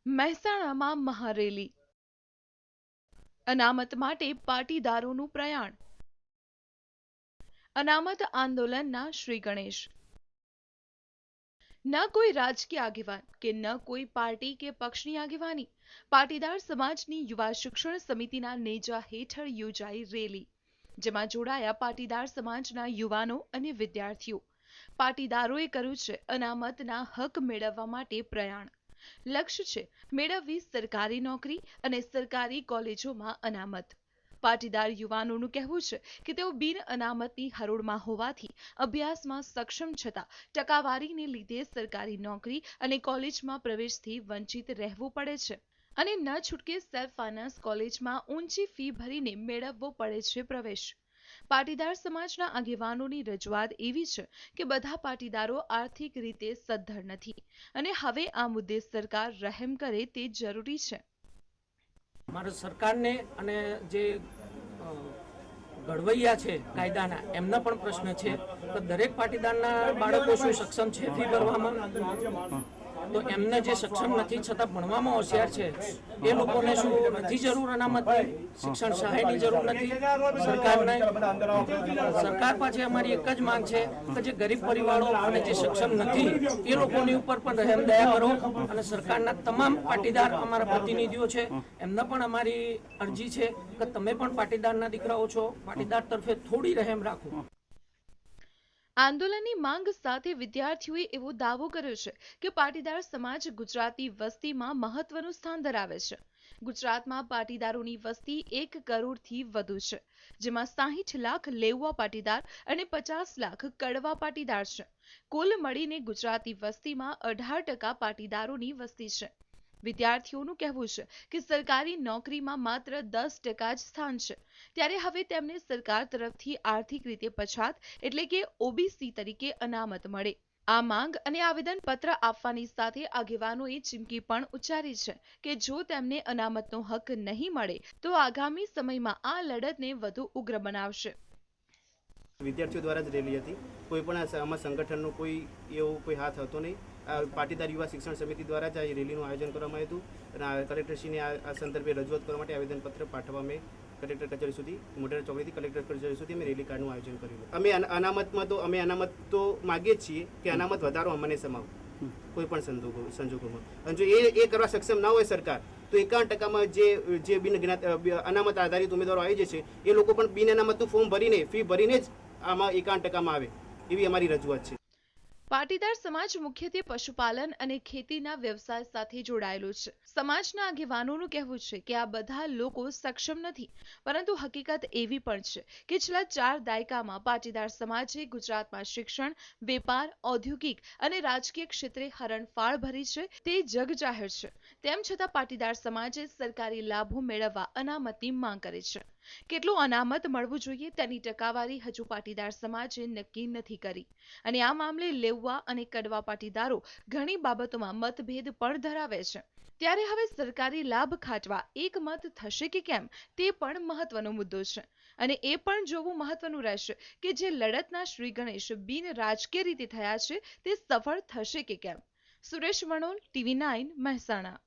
મહેસાણામાં મહારેલી, અનામત માટે પાટીદારોનું પ્રયાણ, અનામત આંદોલનના શ્રી ગણેશ। ન કોઈ રાજકીય આગેવાન કે ન કોઈ પાર્ટી કે પક્ષની આગેવાની, પાટીદાર સમાજની યુવા શિક્ષણ સમિતિના નેજા હેઠળ યોજાઈ રેલી, જેમાં જોડાયા પાટીદાર સમાજના યુવાનો અને વિદ્યાર્થીઓ। પાટીદારોએ કર્યું છે અનામતના હક મેળવવા માટે પ્રયાણ। લક્ષ્ય છે મેળવવી સરકારી નોકરી અને સરકારી કોલેજોમાં અનામત। પાટીદાર યુવાનોનું કહેવું છે કે તેઓ બિન અનામતની હરોળમાં હોવાથી અભ્યાસમાં સક્ષમ છતાં ટકાવારીને લીધે સરકારી નોકરી અને કોલેજમાં પ્રવેશથી વંચિત રહેવું પડે છે અને ન છૂટકે સેલ્ફ ફાઇનાન્સ કોલેજમાં ઊંચી ફી ભરીને મેળવવો પડે છે પ્રવેશ। પાટીદાર સમાજના આગેવાનોની રજૂઆત એવી છે કે બધા પાટીદારો આર્થિક રીતે સદ્ધર નથી અને હવે આ મુદ્દે સરકાર રહેમ કરે તે જરૂરી છે। મારે સરકારને અને જે ઘડવૈયા છે કાયદાના એમના પણ પ્રશ્ન છે કે દરેક પાટીદારના બાળકો શું સક્ષમ છે ફી ભરવામાં, તો એમને જે સક્ષમ નથી છતાં ભણવામાં હોશિયાર છે એ લોકોને શું નથી જરૂર અનામતની, શિક્ષણ સહાયની જરૂર નથી સરકારને? સરકાર પાસે અમારી એક જ માંગ છે કે જે ગરીબ પરિવારો અને જે સક્ષમ નથી એ લોકોની ઉપર પણ રહેમ દયા કરો અને સરકારના તમામ પાટીદાર અમારા પ્રતિનિધિઓ છે એમને પણ અમારી અરજી છે કે તમે પણ પાટીદારના દીકરાઓ છો, પાટીદાર તરફે થોડી રહેમ રાખો। આંદોલનની માંગ સાથે વિદ્યાર્થીઓએ એવો દાવો કર્યો છે કે પાટીદાર સમાજ ગુજરાતી વસ્તીમાં મહત્વનું સ્થાન ધરાવે છે। ગુજરાતમાં પાટીદારોની વસ્તી 1 કરોડથી વધુ છે, જેમાં 60 લાખ લેઉવા પાટીદાર અને 50 લાખ કડવા પાટીદાર છે। કુલ મળીને ગુજરાતી વસ્તીમાં 18% પાટીદારોની વસ્તી છે। વિદ્યાર્થીઓનું કહેવું છે કે સરકારી નોકરીમાં માત્ર 10% જ સ્થાન છે, ત્યારે હવે તેમને સરકાર તરફથી આર્થિક રીતે પછાત એટલે કે ઓબીસી તરીકે અનામત મળે। આ માંગ અને આવેદનપત્ર આપવાની સાથે આગેવાનોએ ચીમકી પણ ઉચ્ચારી છે કે જો તેમને અનામતનો હક નહીં મળે તો આગામી સમયમાં આ લડતને વધુ ઉગ્ર બનાવશે। વિદ્યાર્થીઓ દ્વારા જ રેલી હતી, કોઈ પણ આમાં સંગઠનનો કોઈ એવો કોઈ હાથ હતો નહીં। પાટીદાર યુવા શિક્ષણ સમિતિ દ્વારા જ આ રેલીનું આયોજન કરવામાં આવ્યું હતું અને કલેક્ટરશ્રીને આ સંદર્ભે રજૂઆત કરવા માટે આવેદનપત્ર પાઠવવા અમે કલેક્ટર કચેરી સુધી, મોઢેરા ચોકડીથી કલેક્ટર કચેરી સુધી અમે રેલી કાર્ડનું આયોજન કર્યું। અમે અનામત તો માગીએ જ છીએ કે અનામત વધારો અમને સમાવો કોઈ પણ સંજોગોમાં, અને જો એ કરવા સક્ષમ ના હોય સરકાર તો 51% જે બિન અનામત આધારિત ઉમેદવારો આવી જશે એ લોકો પણ બિન અનામતનું ફોર્મ ભરીને ફી ભરીને જ આમાં 51%માં આવે એવી અમારી રજૂઆત છે। પાટીદાર સમાજ મુખ્યત્વે પશુપાલન અને ખેતીના વ્યવસાય સાથે જોડાયેલો છે। સમાજના આગેવાનોનું કહેવું છે કે આ બધા લોકો સક્ષમ નથી, પરંતુ હકીકત એવી પણ છે કે છેલ્લા 4 દાયકામાં પાટીદાર સમાજે ગુજરાતમાં શિક્ષણ, વેપાર, ઔદ્યોગિક અને રાજકીય ક્ષેત્રે હરણફાળ ભરી છે તે જગજાહેર છે। તેમ છતાં પાટીદાર સમાજે સરકારી લાભો મેળવવા અનામતની માંગ કરે છે। કેટલું અનામત મળવું જોઈએ તેની ટકાવારી હજુ પાટીદાર સમાજે નક્કી નથી કરી અને આ મામલે લેઉવા અને કડવા પાટીદારો ઘણી બાબતોમાં મતભેદ પણ ધરાવે છે। ત્યારે હવે સરકારી લાભ ખાટવા એકમત થશે કે કેમ તે પણ મહત્વનો મુદ્દો છે અને એ પણ જોવું મહત્વનું રહેશે કે જે લડતના શ્રી ગણેશ બિન રાજકીય રીતે થયા છે તે સફળ થશે કે કેમ। સુરેશ વણોલ, TV9, મહેસાણા।